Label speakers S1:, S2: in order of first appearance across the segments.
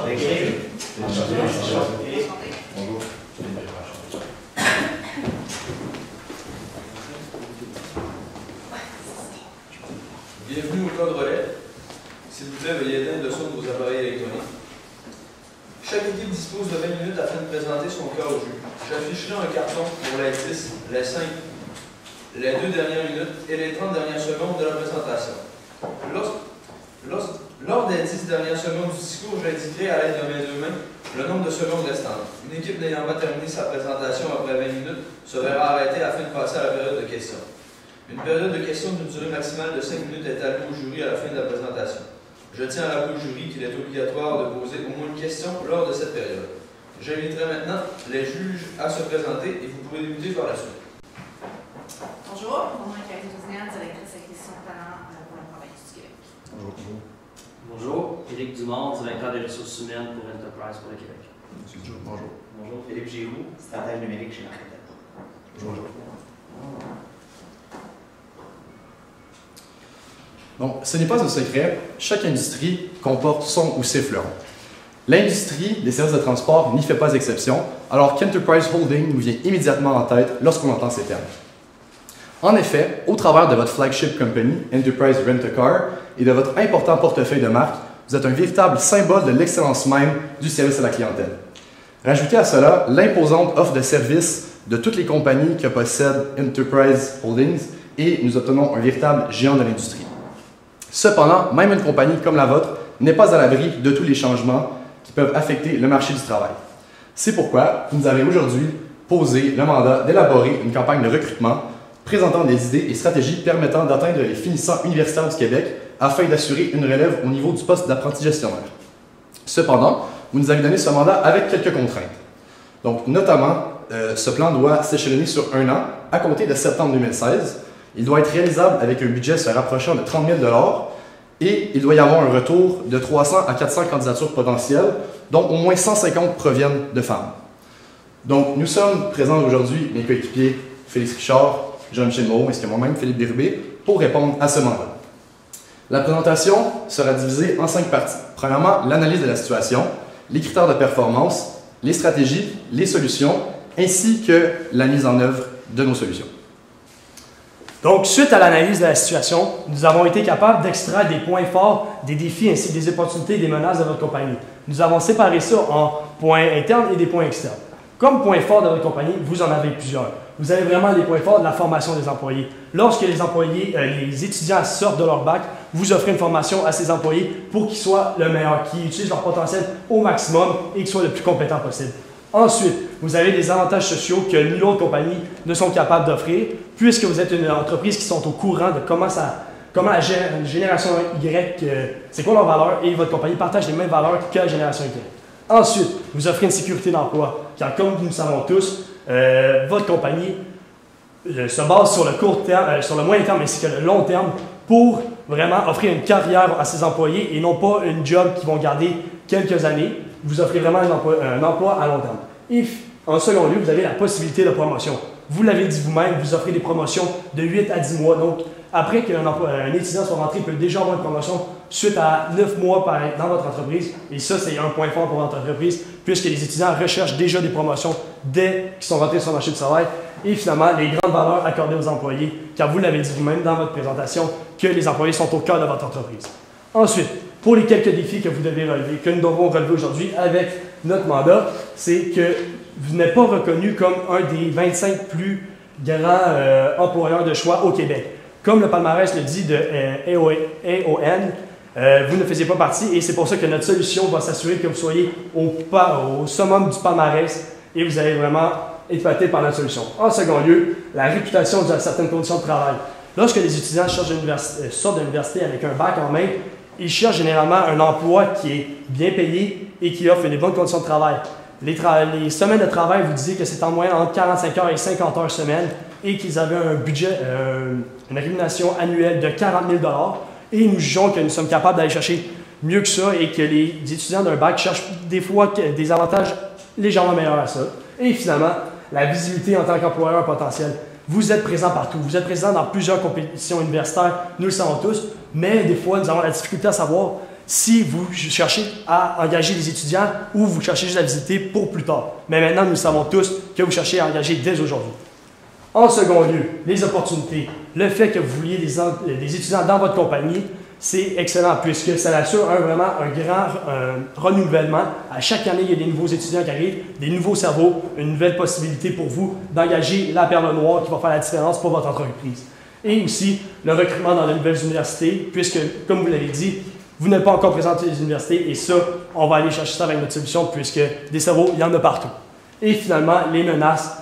S1: Bonjour.
S2: Bienvenue au code relais. S'il vous plaît, veuillez éteindre le son de vos appareils électroniques. Chaque équipe dispose de 20 minutes afin de présenter son cas au juge. J'afficherai un carton pour les 10, les 5, les 2 dernières minutes et les 30 dernières secondes de la présentation. Lors des 10 dernières secondes du discours, j'indiquerai à l'aide de mes 2 mains le nombre de secondes restantes. Une équipe n'ayant pas terminé sa présentation après 20 minutes se verra arrêtée afin de passer à la période de questions. Une période de questions d'une durée maximale de 5 minutes est allouée au jury à la fin de la présentation. Je tiens à rappeler au jury qu'il est obligatoire de poser au moins une question lors de cette période. J'inviterai maintenant les juges à se présenter et vous pourrez débuter par la suite.
S3: Bonjour, mon nom est Karine Tousignan, directrice acquisition de talent pour la province du Québec.
S1: Bonjour.
S4: Bonjour, Éric Dumont, directeur des ressources humaines pour Enterprise pour le Québec.
S1: Monsieur Joe, bonjour.
S5: Bonjour, Philippe Giroux, stratège numérique chez Marketing.
S1: Bonjour. Donc, ce n'est pas un secret, chaque industrie comporte son ou ses fleurons. L'industrie des services de transport n'y fait pas exception, alors qu'Enterprise Holding nous vient immédiatement en tête lorsqu'on entend ces termes. En effet, au travers de votre flagship company, Enterprise Rent-A-Car, et de votre important portefeuille de marques, vous êtes un véritable symbole de l'excellence même du service à la clientèle. Rajoutez à cela l'imposante offre de services de toutes les compagnies que possède Enterprise Holdings et nous obtenons un véritable géant de l'industrie. Cependant, même une compagnie comme la vôtre n'est pas à l'abri de tous les changements qui peuvent affecter le marché du travail. C'est pourquoi vous nous avez aujourd'hui posé le mandat d'élaborer une campagne de recrutement présentant des idées et stratégies permettant d'atteindre les finissants universitaires du Québec afin d'assurer une relève au niveau du poste d'apprenti gestionnaire. Cependant, vous nous avez donné ce mandat avec quelques contraintes. Donc, notamment, ce plan doit s'échelonner sur 1 an à compter de septembre 2016. Il doit être réalisable avec un budget se rapprochant de 30 000 $ et il doit y avoir un retour de 300 à 400 candidatures potentielles, dont au moins 150 proviennent de femmes. Donc, nous sommes présents aujourd'hui, mes coéquipiers Félix Richard, Jean-Michel Moreau, ainsi que moi-même, Philippe Bérubé, pour répondre à ce mandat. La présentation sera divisée en 5 parties. Premièrement, l'analyse de la situation, les critères de performance, les stratégies, les solutions, ainsi que la mise en œuvre de nos solutions.
S6: Donc, suite à l'analyse de la situation, nous avons été capables d'extraire des points forts, des défis ainsi que des opportunités et des menaces de votre compagnie. Nous avons séparé ça en points internes et des points externes. Comme point fort de votre compagnie, vous en avez plusieurs. Vous avez vraiment des points forts de la formation des employés. Lorsque les employés, les étudiants sortent de leur bac, vous offrez une formation à ces employés pour qu'ils soient le meilleur, qu'ils utilisent leur potentiel au maximum et qu'ils soient le plus compétents possible. Ensuite, vous avez des avantages sociaux que nulle autre compagnie ne sont capables d'offrir, puisque vous êtes une entreprise qui sont au courant de comment la génération Y, c'est quoi leurs valeurs, et votre compagnie partage les mêmes valeurs que la génération Y. Ensuite, vous offrez une sécurité d'emploi, car comme nous le savons tous, votre compagnie se base sur le court terme, sur le moyen terme ainsi que le long terme pour vraiment offrir une carrière à ses employés et non pas une job qu'ils vont garder quelques années. Vous offrez vraiment un emploi à long terme. Et en second lieu, vous avez la possibilité de promotion. Vous l'avez dit vous-même, vous offrez des promotions de 8 à 10 mois. Donc, après qu'un étudiant soit rentré, il peut déjà avoir une promotion suite à 9 mois dans votre entreprise. Et ça, c'est un point fort pour votre entreprise, puisque les étudiants recherchent déjà des promotions dès qu'ils sont rentrés sur le marché du travail. Et finalement, les grandes valeurs accordées aux employés, car vous l'avez dit vous-même dans votre présentation, que les employés sont au cœur de votre entreprise. Ensuite, pour les quelques défis que vous devez relever, que nous devons relever aujourd'hui avec notre mandat, c'est que vous n'êtes pas reconnu comme un des 25 plus grands employeurs de choix au Québec. Comme le palmarès le dit de AON, vous ne faisiez pas partie et c'est pour ça que notre solution va s'assurer que vous soyez au summum du palmarès et vous allez vraiment être épaté par notre solution. En second lieu, la réputation de certaines conditions de travail. Lorsque les étudiants sortent de l'université avec un bac en main, ils cherchent généralement un emploi qui est bien payé et qui offre des bonnes conditions de travail. Les semaines de travail, vous disiez que c'est en moyenne entre 45 heures et 50 heures semaine et qu'ils avaient un budget, une rémunération annuelle de 40 000 $ et nous jugeons que nous sommes capables d'aller chercher mieux que ça et que les étudiants d'un bac cherchent des fois des avantages légèrement meilleurs à ça. Et finalement, la visibilité en tant qu'employeur potentiel. Vous êtes présent partout. Vous êtes présent dans plusieurs compétitions universitaires, nous le savons tous, mais des fois, nous avons la difficulté à savoir si vous cherchez à engager des étudiants ou vous cherchez juste à visiter pour plus tard. Mais maintenant, nous savons tous que vous cherchez à engager dès aujourd'hui. En second lieu, les opportunités. Le fait que vous vouliez des étudiants dans votre compagnie, c'est excellent puisque ça assure vraiment un grand renouvellement. À chaque année, il y a des nouveaux étudiants qui arrivent, des nouveaux cerveaux, une nouvelle possibilité pour vous d'engager la perle noire qui va faire la différence pour votre entreprise. Et aussi, le recrutement dans de nouvelles universités, puisque, comme vous l'avez dit, vous n'êtes pas encore présenté les universités et ça, on va aller chercher ça avec notre solution puisque des cerveaux, il y en a partout. Et finalement, les menaces,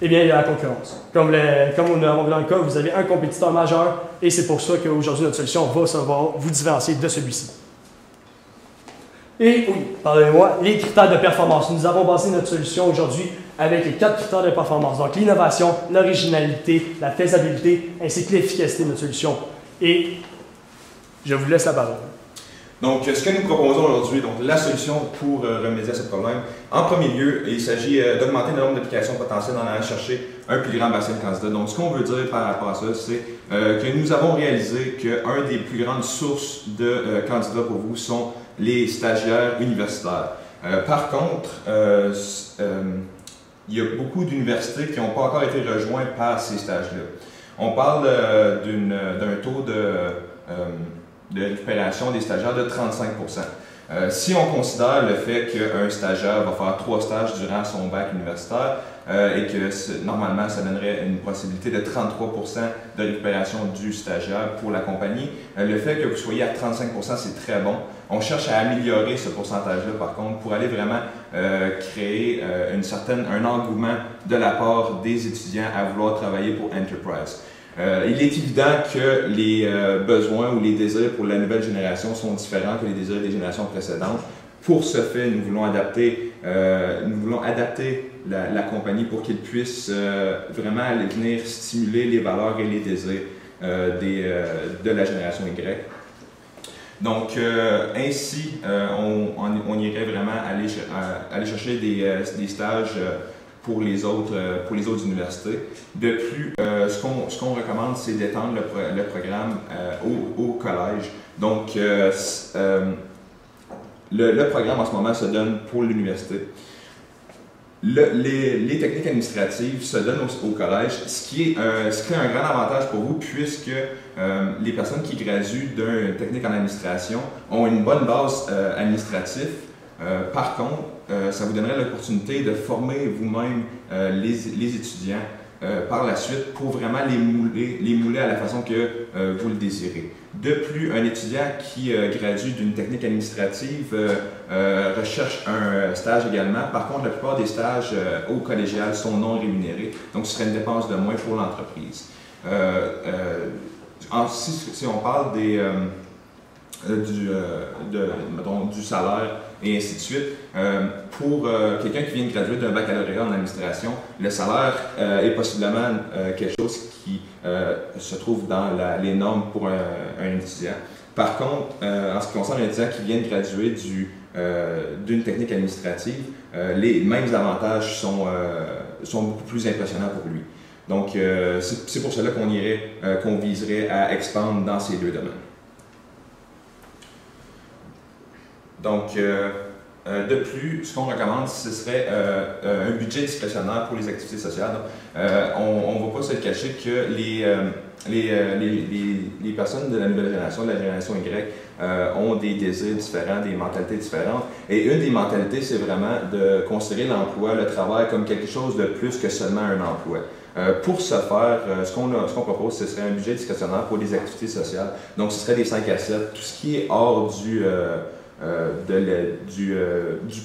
S6: eh bien, il y a la concurrence. Comme on l'avons vu dans le cas, vous avez un compétiteur majeur et c'est pour ça qu'aujourd'hui, notre solution va savoir vous différencier de celui-ci. Et oui, pardonnez-moi, les critères de performance. Nous avons basé notre solution aujourd'hui avec les 4 critères de performance. Donc, l'innovation, l'originalité, la faisabilité, ainsi que l'efficacité de notre solution. Et je vous laisse la parole.
S7: Donc, ce que nous proposons aujourd'hui, donc la solution pour remédier à ce problème, en premier lieu, il s'agit d'augmenter le nombre d'applications potentielles en allant chercher un plus grand bassin de candidats. Donc, ce qu'on veut dire par rapport à ça, c'est que nous avons réalisé qu'un des plus grandes sources de candidats pour vous sont les stagiaires universitaires. Par contre, il y a beaucoup d'universités qui n'ont pas encore été rejointes par ces stages-là. On parle d'un taux de récupération des stagiaires de 35%. Si on considère le fait qu'un stagiaire va faire 3 stages durant son bac universitaire et que normalement ça donnerait une possibilité de 33% de récupération du stagiaire pour la compagnie, le fait que vous soyez à 35%, c'est très bon. On cherche à améliorer ce pourcentage-là par contre pour aller vraiment créer un engouement de la part des étudiants à vouloir travailler pour Enterprise. Il est évident que les besoins ou les désirs pour la nouvelle génération sont différents que les désirs des générations précédentes. Pour ce fait, nous voulons adapter la compagnie pour qu'il puisse vraiment aller venir stimuler les valeurs et les désirs de la génération Y. Donc, ainsi, on irait vraiment aller chercher des stages pour les autres universités. De plus, ce qu'on recommande, c'est d'étendre le programme au collège. Donc, le programme en ce moment se donne pour l'université. Les techniques administratives se donnent au collège, ce qui est un grand avantage pour vous puisque les personnes qui graduent d'une technique en administration ont une bonne base administrative. Par contre, ça vous donnerait l'opportunité de former vous-même les étudiants par la suite pour vraiment les mouler à la façon que vous le désirez. De plus, un étudiant qui gradue d'une technique administrative recherche un stage également. Par contre, la plupart des stages au collégial sont non rémunérés, donc ce serait une dépense de moins pour l'entreprise. Si on parle du salaire et ainsi de suite. Pour quelqu'un qui vient de graduer d'un baccalauréat en administration, le salaire est possiblement quelque chose qui se trouve dans les normes pour un étudiant. Par contre, en ce qui concerne un étudiant qui vient de graduer d'une technique administrative, les mêmes avantages sont beaucoup plus impressionnants pour lui. Donc, c'est pour cela qu'on viserait à expandre dans ces deux domaines. Donc, de plus, ce qu'on recommande, ce serait un budget discrétionnaire pour les activités sociales. On ne va pas se cacher que les personnes de la nouvelle génération, de la génération Y, ont des désirs différents, des mentalités différentes. Et une des mentalités, c'est vraiment de considérer l'emploi, le travail, comme quelque chose de plus que seulement un emploi. Pour ce faire, ce qu'on propose, ce serait un budget discrétionnaire pour les activités sociales. Donc, ce serait des 5 à 7, tout ce qui est hors du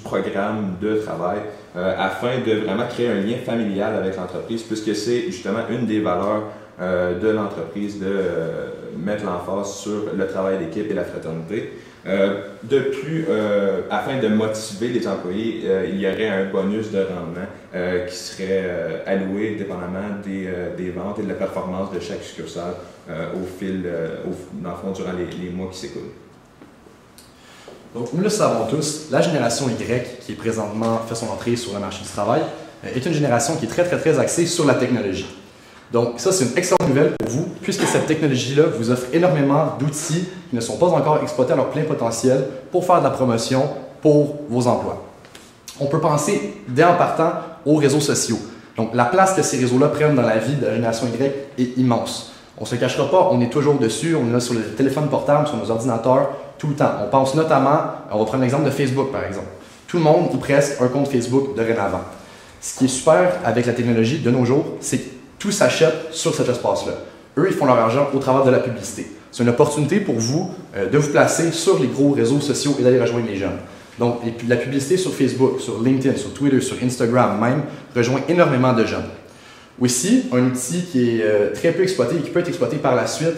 S7: programme de travail afin de vraiment créer un lien familial avec l'entreprise puisque c'est justement une des valeurs de l'entreprise de mettre l'emphase sur le travail d'équipe et la fraternité. De plus, afin de motiver les employés, il y aurait un bonus de rendement qui serait alloué dépendamment des ventes et de la performance de chaque succursale dans le fond, durant les mois qui s'écoulent.
S1: Donc, nous le savons tous, la génération Y, qui présentement fait son entrée sur le marché du travail, est une génération qui est très axée sur la technologie. Donc ça, c'est une excellente nouvelle pour vous, puisque cette technologie-là vous offre énormément d'outils qui ne sont pas encore exploités à leur plein potentiel pour faire de la promotion pour vos emplois. On peut penser, dès en partant, aux réseaux sociaux. Donc la place que ces réseaux-là prennent dans la vie de la génération Y est immense. On ne se cachera pas, on est toujours dessus, on est là sur le téléphone portable, sur nos ordinateurs, tout le temps. On pense notamment, on va prendre l'exemple de Facebook par exemple. Tout le monde, ou presque, a un compte Facebook dorénavant. Ce qui est super avec la technologie de nos jours, c'est que tout s'achète sur cet espace-là. Eux, ils font leur argent au travers de la publicité. C'est une opportunité pour vous de vous placer sur les gros réseaux sociaux et d'aller rejoindre les jeunes. Donc, la publicité sur Facebook, sur LinkedIn, sur Twitter, sur Instagram même, rejoint énormément de jeunes. Aussi, un outil qui est très peu exploité et qui peut être exploité par la suite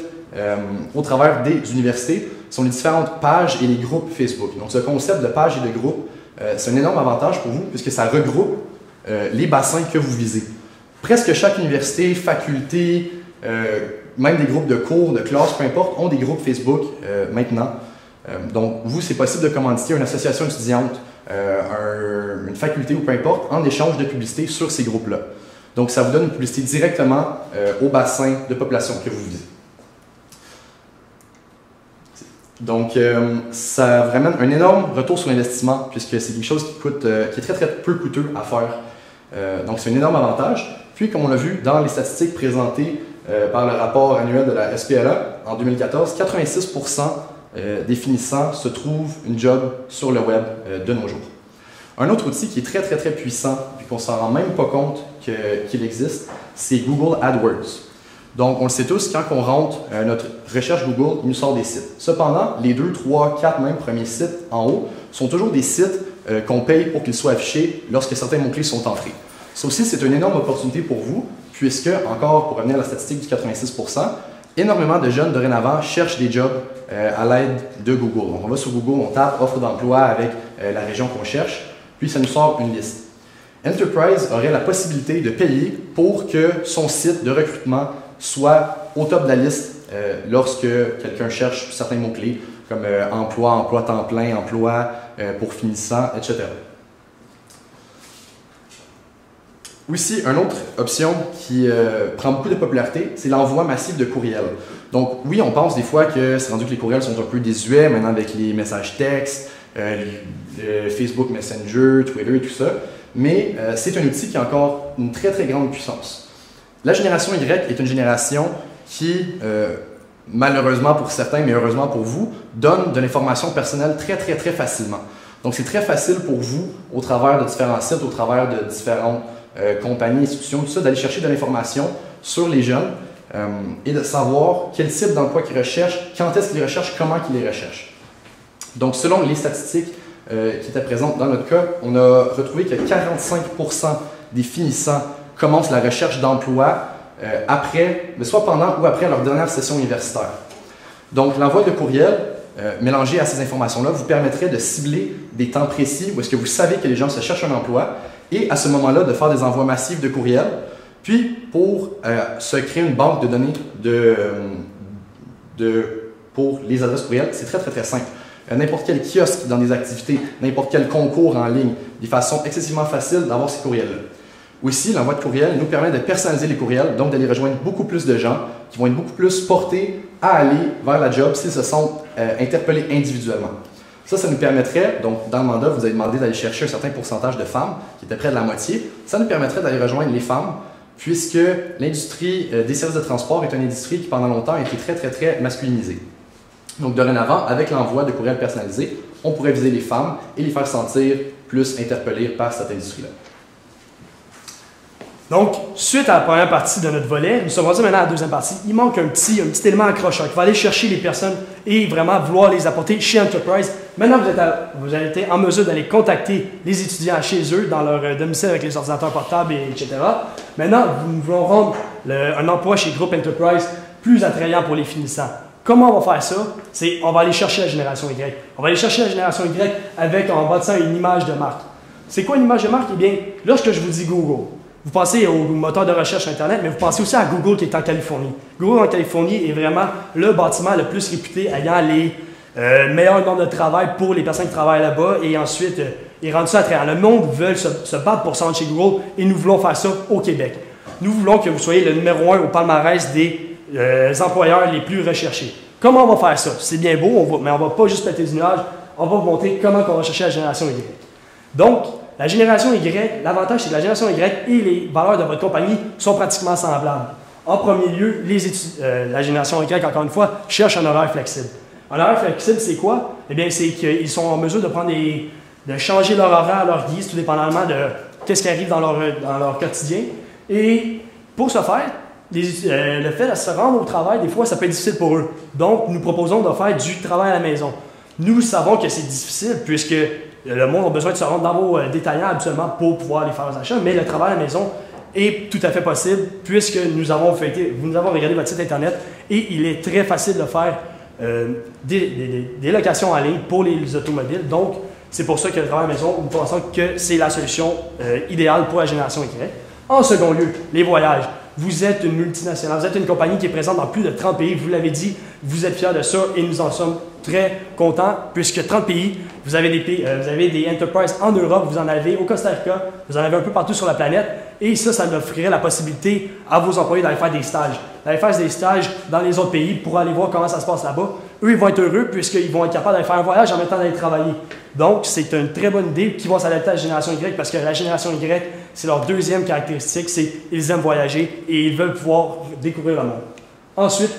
S1: au travers des universités sont les différentes pages et les groupes Facebook. Donc, ce concept de page et de groupe, c'est un énorme avantage pour vous puisque ça regroupe les bassins que vous visez. Presque chaque université, faculté, même des groupes de cours, de classes, peu importe, ont des groupes Facebook maintenant. Donc, vous, c'est possible de commanditer une association étudiante, une faculté ou peu importe, en échange de publicité sur ces groupes-là. Donc, ça vous donne une publicité directement au bassin de population que vous visez. Donc, ça vous ramène un énorme retour sur l'investissement puisque c'est quelque chose qui est très, très peu coûteux à faire. Donc, c'est un énorme avantage. Puis, comme on l'a vu dans les statistiques présentées par le rapport annuel de la SPLA en 2014, 86% des finissants se trouvent une job sur le web de nos jours. Un autre outil qui est très, très, très puissant, puis qu'on ne s'en rend même pas compte qu'il existe, c'est Google AdWords. Donc, on le sait tous, quand on rentre notre recherche Google, il nous sort des sites. Cependant, les 2, 3, 4 même premiers sites en haut sont toujours des sites qu'on paye pour qu'ils soient affichés lorsque certains mots-clés sont entrés. Ça aussi, c'est une énorme opportunité pour vous, puisque, encore pour revenir à la statistique du 86%, énormément de jeunes dorénavant cherchent des jobs à l'aide de Google. Donc, on va sur Google, on tape offre d'emploi avec la région qu'on cherche, puis ça nous sort une liste. Enterprise aurait la possibilité de payer pour que son site de recrutement soit au top de la liste lorsque quelqu'un cherche certains mots-clés comme emploi, emploi temps plein, emploi pour finissant, etc. Aussi, une autre option qui prend beaucoup de popularité, c'est l'envoi massif de courriels. Donc oui, on pense des fois que c'est rendu que les courriels sont un peu désuets maintenant avec les messages textes, Facebook Messenger, Twitter et tout ça, mais c'est un outil qui a encore une très très grande puissance. La génération Y est une génération qui, malheureusement pour certains, mais heureusement pour vous, donne de l'information personnelle très très très facilement. Donc c'est très facile pour vous, au travers de différents sites, au travers de différentes compagnies, institutions, tout ça, d'aller chercher de l'information sur les jeunes et de savoir quel type d'emploi qu'ils recherchent, quand est-ce qu'ils les recherchent, comment qu'ils les recherchent. Donc selon les statistiques qui étaient présentes dans notre cas, on a retrouvé que 45% des finissants commencent la recherche d'emploi soit pendant ou après leur dernière session universitaire. Donc l'envoi de courriel mélangé à ces informations-là vous permettrait de cibler des temps précis où est-ce que vous savez que les gens se cherchent un emploi et à ce moment-là de faire des envois massifs de courriel, puis pour se créer une banque de données pour les adresses courriel, c'est très très très simple. N'importe quel kiosque dans des activités, n'importe quel concours en ligne, de façon excessivement facile d'avoir ces courriels-là. Aussi, l'envoi de courriel nous permet de personnaliser les courriels, donc d'aller rejoindre beaucoup plus de gens qui vont être beaucoup plus portés à aller vers la job s'ils se sentent interpellés individuellement. Ça nous permettrait, donc dans le mandat, vous avez demandé d'aller chercher un certain pourcentage de femmes, qui était près de la moitié. Ça nous permettrait d'aller rejoindre les femmes, puisque l'industrie des services de transport est une industrie qui pendant longtemps a été très très très masculinisée. Donc dorénavant, avec l'envoi de courriels personnalisés, on pourrait viser les femmes et les faire sentir plus interpellées par cette industrie-là.
S6: Donc, suite à la première partie de notre volet, nous sommes rendus maintenant à la deuxième partie. Il manque un petit élément accrocheur qui va aller chercher les personnes et vraiment vouloir les apporter chez Enterprise. Maintenant, vous avez été en mesure d'aller contacter les étudiants chez eux, dans leur domicile avec les ordinateurs portables, etc. Maintenant, nous voulons rendre un emploi chez Groupe Enterprise plus attrayant pour les finissants. Comment on va faire ça? On va aller chercher la génération Y. On va aller chercher la génération Y en bâtissant une image de marque. C'est quoi une image de marque? Eh bien, lorsque je vous dis Google, vous pensez au moteur de recherche Internet, mais vous pensez aussi à Google qui est en Californie. Google en Californie est vraiment le bâtiment le plus réputé ayant les meilleurs nombres de travail pour les personnes qui travaillent là-bas et ensuite, il rend ça attrayant. Le monde veut se battre pour se rendre chez Google et nous voulons faire ça au Québec. nous voulons que vous soyez le numéro 1 au palmarès des employeurs les plus recherchés. Comment on va faire ça? C'est bien beau, mais on ne va pas juste péter du nuage, on va vous montrer comment on va chercher la génération Y. Donc, la génération Y, l'avantage c'est que la génération Y et les valeurs de votre compagnie sont pratiquement semblables. En premier lieu, la génération Y, encore une fois, cherche un horaire flexible. Un horaire flexible, c'est quoi? Eh bien, c'est qu'ils sont en mesure de changer leur horaire à leur guise, tout dépendamment de ce qui arrive dans leur quotidien. Et pour ce faire, le fait de se rendre au travail, des fois, ça peut être difficile pour eux. Donc, nous proposons de faire du travail à la maison. Nous savons que c'est difficile puisque le monde a besoin de se rendre dans vos détaillants habituellement pour pouvoir aller faire leurs achats, mais le travail à la maison est tout à fait possible puisque vous nous avons regardé votre site Internet et il est très facile de faire des locations en ligne pour les automobiles. Donc, c'est pour ça que le travail à la maison, nous pensons que c'est la solution idéale pour la génération Y. En second lieu, les voyages. Vous êtes une multinationale, vous êtes une compagnie qui est présente dans plus de 30 pays, vous l'avez dit, vous êtes fiers de ça et nous en sommes très contents puisque 30 pays, vous avez des enterprises en Europe, vous en avez au Costa Rica, vous en avez un peu partout sur la planète et ça offrirait la possibilité à vos employés d'aller faire des stages. D'aller faire des stages dans les autres pays pour aller voir comment ça se passe là-bas. Eux, ils vont être heureux puisqu'ils vont être capables d'aller faire un voyage en même temps d'aller travailler. Donc, c'est une très bonne idée qui va s'adapter à la génération Y parce que la génération Y, c'est leur deuxième caractéristique, c'est qu'ils aiment voyager et ils veulent pouvoir découvrir le monde. Ensuite,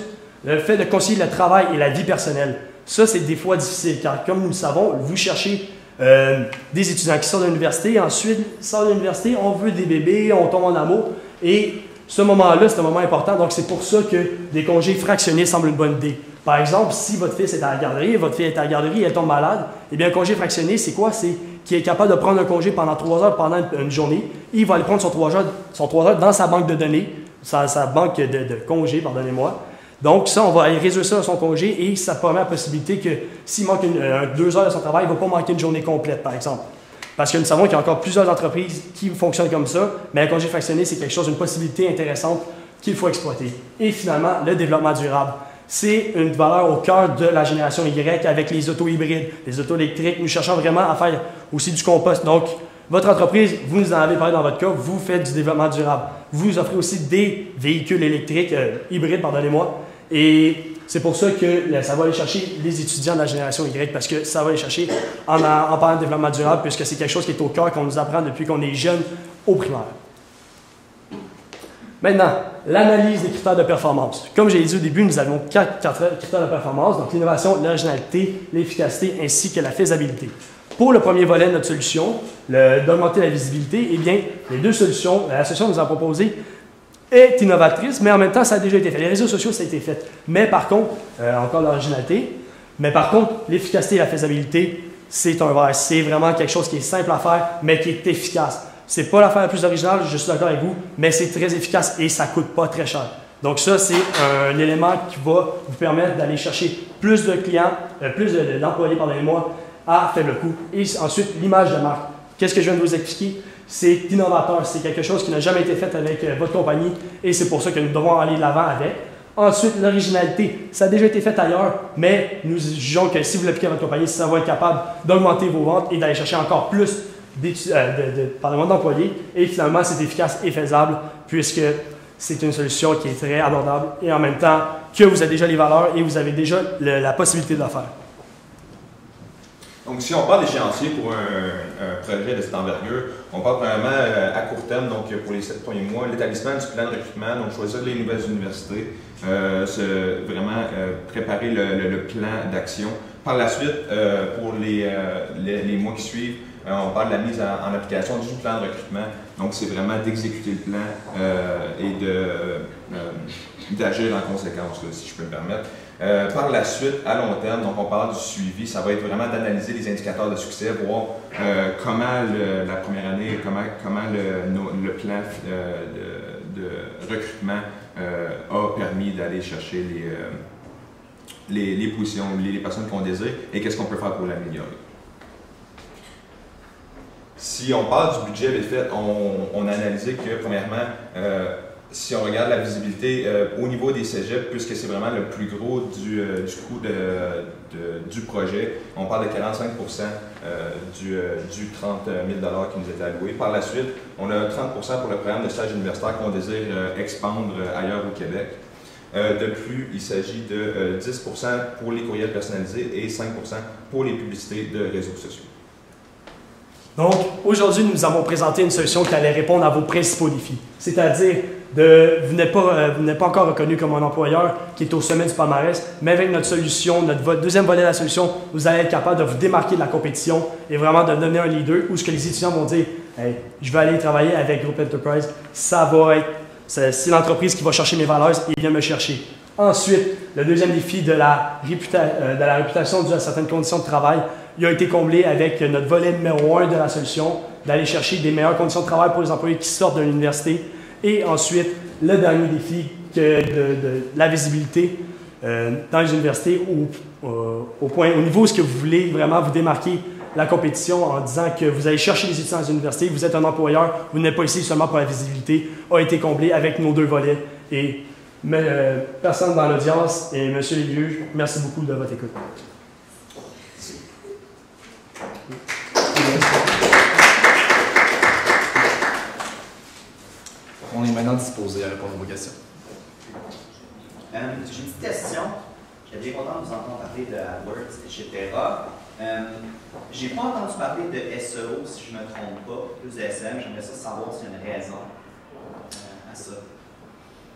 S6: le fait de concilier le travail et la vie personnelle. Ça, c'est des fois difficile car, comme nous le savons, vous cherchez des étudiants qui sortent de l'université, ensuite, ils sortent de l'université, on veut des bébés, on tombe en amour et ce moment-là, c'est un moment important, donc c'est pour ça que des congés fractionnés semblent une bonne idée. Par exemple, si votre fils est à la garderie, votre fille est à la garderie et elle tombe malade, eh bien un congé fractionné, c'est quoi? C'est qu'il est capable de prendre un congé pendant 3 heures pendant une journée. Et il va aller prendre son 3 heures dans sa banque de données, sa banque de congés, pardonnez-moi. Donc ça, on va aller résoudre ça à son congé et ça permet la possibilité que s'il manque 2 heures de son travail, il ne va pas manquer une journée complète, par exemple. Parce que nous savons qu'il y a encore plusieurs entreprises qui fonctionnent comme ça, mais un congé fractionné, c'est quelque chose, une possibilité intéressante qu'il faut exploiter. Et finalement, le développement durable. C'est une valeur au cœur de la génération Y avec les autos hybrides, les autos électriques. Nous cherchons vraiment à faire aussi du compost. Donc, votre entreprise, vous nous en avez parlé dans votre cas, vous faites du développement durable. Vous offrez aussi des véhicules électriques, hybrides, pardonnez-moi. Et c'est pour ça que ça va aller chercher les étudiants de la génération Y parce que ça va aller chercher en parlant de développement durable puisque c'est quelque chose qui est au cœur, qu'on nous apprend depuis qu'on est jeune au primaire. Maintenant, l'analyse des critères de performance. Comme j'ai dit au début, nous avons 4 critères de performance, donc l'innovation, l'originalité, l'efficacité ainsi que la faisabilité. Pour le premier volet de notre solution, d'augmenter la visibilité, eh bien, les deux solutions, la solution que nous avons proposée est innovatrice, mais en même temps, ça a déjà été fait. Les réseaux sociaux, ça a été fait. Mais par contre, encore l'originalité, mais par contre, l'efficacité et la faisabilité, c'est un verre. C'est vraiment quelque chose qui est simple à faire, mais qui est efficace. C'est pas l'affaire la plus originale, je suis d'accord avec vous, mais c'est très efficace et ça coûte pas très cher. Donc ça, c'est un élément qui va vous permettre d'aller chercher plus de clients, plus d'employés, pardonnez-moi, à faible coût. Et ensuite, l'image de marque. Qu'est-ce que je viens de vous expliquer? C'est innovateur, c'est quelque chose qui n'a jamais été fait avec votre compagnie et c'est pour ça que nous devons aller de l'avant avec. Ensuite, l'originalité, ça a déjà été fait ailleurs, mais nous jugeons que si vous l'appliquez à votre compagnie, ça va être capable d'augmenter vos ventes et d'aller chercher encore plus d'employés. Et finalement, c'est efficace et faisable puisque c'est une solution qui est très abordable et en même temps que vous avez déjà les valeurs et vous avez déjà la possibilité de le faire.
S7: Donc, si on parle d'échéancier pour un projet de cette envergure, on parle premièrement à court terme, donc pour les 7 premiers mois, l'établissement du plan de recrutement, donc choisir les nouvelles universités, vraiment préparer le plan d'action. Par la suite, pour les mois qui suivent, on parle de la mise en application du plan de recrutement. Donc, c'est vraiment d'exécuter le plan et d'agir en conséquence, là, si je peux me permettre. Par la suite, à long terme, donc on parle du suivi, ça va être vraiment d'analyser les indicateurs de succès, voir comment la première année, comment le plan de recrutement a permis d'aller chercher les positions, les personnes qu'on désire et qu'est-ce qu'on peut faire pour l'améliorer. Si on parle du budget vite fait, on a analysé que, premièrement, si on regarde la visibilité au niveau des cégeps, puisque c'est vraiment le plus gros du coût du projet, on parle de 45 du 30 000 qui nous était alloué. Par la suite, on a 30 pour le programme de stage universitaire qu'on désire expandre ailleurs au Québec. De plus, il s'agit de 10 pour les courriels personnalisés et 5 pour les publicités de réseaux sociaux.
S6: Donc, aujourd'hui, nous avons présenté une solution qui allait répondre à vos principaux défis. C'est-à-dire, vous n'êtes pas encore reconnu comme un employeur qui est au sommet du palmarès, mais avec notre solution, notre deuxième volet de la solution, vous allez être capable de vous démarquer de la compétition et vraiment de devenir un leader où ce que les étudiants vont dire « Hey, je vais aller travailler avec Groupe Enterprise, ça va être, c'est l'entreprise qui va chercher mes valeurs et vient me chercher. » Ensuite, le deuxième défi de la réputation due à certaines conditions de travail, il a été comblé avec notre volet numéro 1 de la solution, d'aller chercher des meilleures conditions de travail pour les employés qui sortent de l'université. Et ensuite, le dernier défi de la visibilité dans les universités au niveau où ce que vous voulez vraiment vous démarquer la compétition en disant que vous allez chercher les étudiants dans les universités, vous êtes un employeur, vous n'êtes pas ici seulement pour la visibilité, a été comblé avec nos deux volets. Et personne dans l'audience et monsieur les juges, merci beaucoup de votre écoute.
S1: On est maintenant disposé à répondre à vos questions.
S5: J'ai une petite question. J'étais bien content de vous entendre parler de AdWords, etc. J'ai pas entendu parler de SEO, si je ne me trompe pas, plus de SM. J'aimerais savoir s'il y a une raison à ça.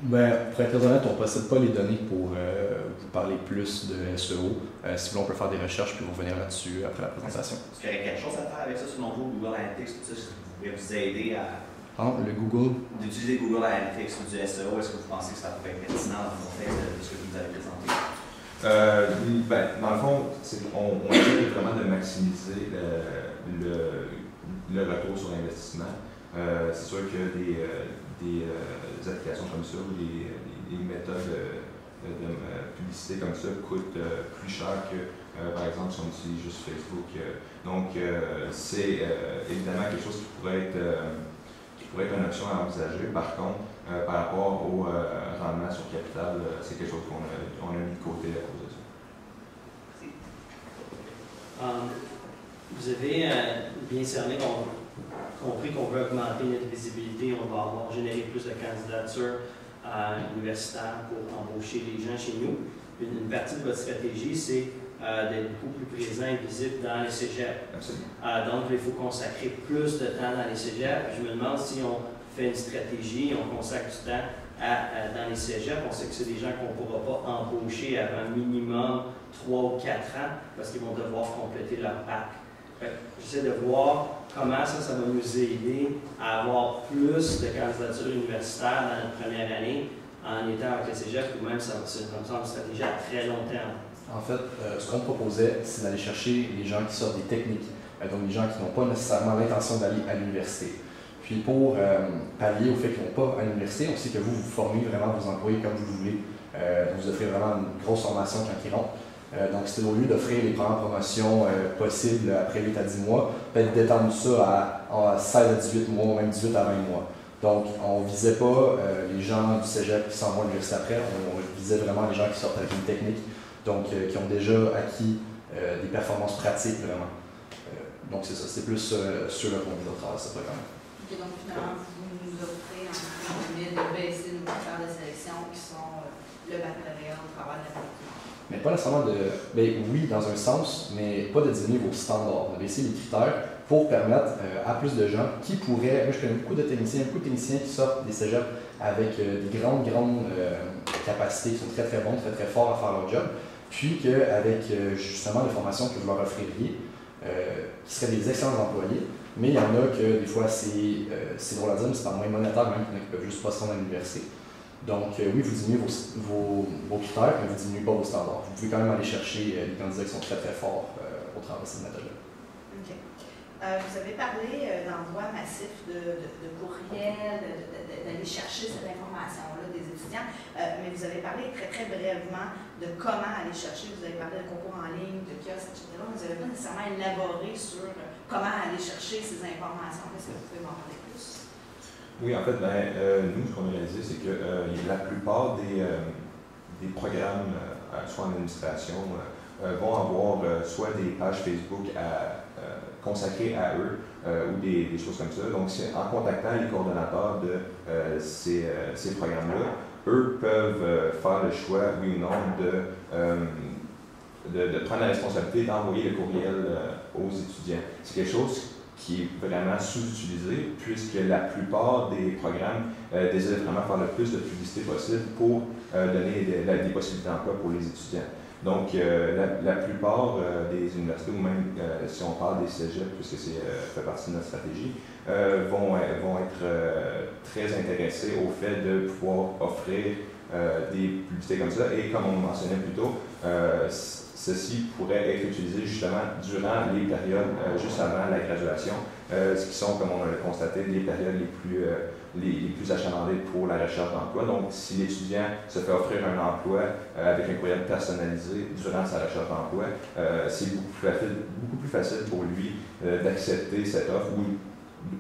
S1: Ben, pour être très honnête, on ne possède pas les données pour vous parler plus de SEO. Si vous voulez, on peut faire des recherches puis revenir là-dessus après la présentation.
S5: Est-ce qu'il y aurait quelque chose à faire avec ça selon vous, Google Analytics, tout ça, est-ce que vous pouvez vous aider à
S1: Le Google.
S5: D'utiliser Google Analytics ou du SEO, est-ce que vous pensez que ça pourrait être pertinent dans le contexte de ce que vous nous avez présenté?
S7: Dans le fond, on essaie vraiment de maximiser le retour sur l'investissement. C'est sûr que des applications comme ça ou des méthodes de publicité comme ça coûtent plus cher que, par exemple, si on utilise juste Facebook. Donc, c'est évidemment quelque chose qui pourrait être une option à envisager. Par contre, par rapport au rendement sur capital, c'est quelque chose qu'on a mis de côté à cause de ça.
S4: Vous avez bien cerné compris qu'on veut augmenter notre visibilité, on va avoir généré plus de candidatures universitaires pour embaucher les gens chez nous. Une partie de votre stratégie, c'est d'être beaucoup plus présent et visible dans les cégeps. Donc, il faut consacrer plus de temps dans les cégeps. Je me demande si on fait une stratégie, on consacre du temps dans les cégeps. On sait que c'est des gens qu'on ne pourra pas embaucher avant minimum 3 ou 4 ans parce qu'ils vont devoir compléter leur bac. J'essaie de voir comment ça va nous aider à avoir plus de candidatures universitaires dans notre première année en étant avec le cégep ou même ça me semble une stratégie à très long terme.
S1: En fait, ce qu'on proposait, c'est d'aller chercher les gens qui sortent des techniques, donc les gens qui n'ont pas nécessairement l'intention d'aller à l'université. Puis pour pallier au fait qu'ils ne vont pas à l'université, on sait que vous formez vraiment vos employés comme vous voulez. Vous offrez vraiment une grosse formation quand ils rentrent. Donc c'est au lieu d'offrir les premières promotions possibles après 8 à 10 mois, peut-être d'étendre ça à 16 à 18 mois, ou même 18 à 20 mois. Donc on ne visait pas les gens du cégep qui s'en vont à l'université après, on visait vraiment les gens qui sortent avec une technique. Donc, qui ont déjà acquis des performances pratiques, vraiment. Donc, c'est ça, c'est plus sur le contenu de travail, ce programme.
S3: Ok, donc finalement, vous nous offrez de baisser nos critères de sélection qui sont le baccalauréat au travers de la politique.
S1: Mais pas nécessairement de. Ben, oui, dans un sens, mais pas de diminuer vos standards, de baisser les critères pour permettre à plus de gens qui pourraient. Moi, je connais beaucoup de techniciens qui sortent des cégeps avec des grandes capacités, qui sont très très bons, très très forts à faire leur job. Puis qu'avec justement les formations que vous leur offririez, qui seraient des excellents employés, mais il y en a que des fois c'est drôle à dire, mais c'est pas moins monétaire, même qu'il y en a qui peuvent juste pas se rendre à l'université. Donc oui, vous diminuez vos critères, mais vous diminuez pas vos standards. Vous pouvez quand même aller chercher des candidats qui sont très très forts au travers de cette méthode-là.
S3: OK. Vous avez parlé d'envoi massif de courriels, d'aller chercher cette information-là des étudiants, mais vous avez parlé très très brièvement de comment aller chercher. Vous avez parlé de concours en ligne, de kiosques, etc. Vous n'avez pas nécessairement élaboré sur comment aller chercher ces informations. Est-ce que vous pouvez m'en parler plus?
S7: Oui, en fait, nous, ce qu'on a réalisé, c'est que la plupart des programmes, soit en administration, vont avoir soit des pages Facebook consacrées à eux ou des choses comme ça. Donc, c'est en contactant les coordonnateurs de ces programmes-là, eux peuvent faire le choix, oui ou non, de prendre la responsabilité d'envoyer le courriel aux étudiants. C'est quelque chose qui est vraiment sous-utilisé, puisque la plupart des programmes désirent vraiment faire le plus de publicité possible pour donner des possibilités d'emploi pour les étudiants. Donc, la plupart des universités, ou même si on parle des cégeps, puisque c'est fait partie de notre stratégie, vont être très intéressés au fait de pouvoir offrir des publicités comme ça. Et comme on le mentionnait plus tôt, ceci pourrait être utilisé justement durant les périodes juste avant la graduation, ce qui sont, comme on l'a constaté, les périodes les plus achalandées pour la recherche d'emploi. Donc, si l'étudiant se fait offrir un emploi avec un courriel personnalisé durant sa recherche d'emploi, c'est beaucoup plus facile pour lui d'accepter cette offre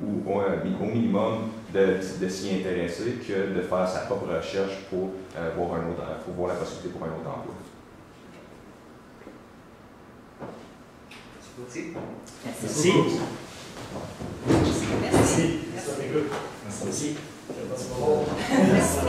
S7: ou au minimum de s'y intéresser que de faire sa propre recherche pour voir la possibilité pour un autre emploi.
S5: Merci.
S6: Merci.
S3: Merci.
S6: Merci. Merci. Merci. Merci.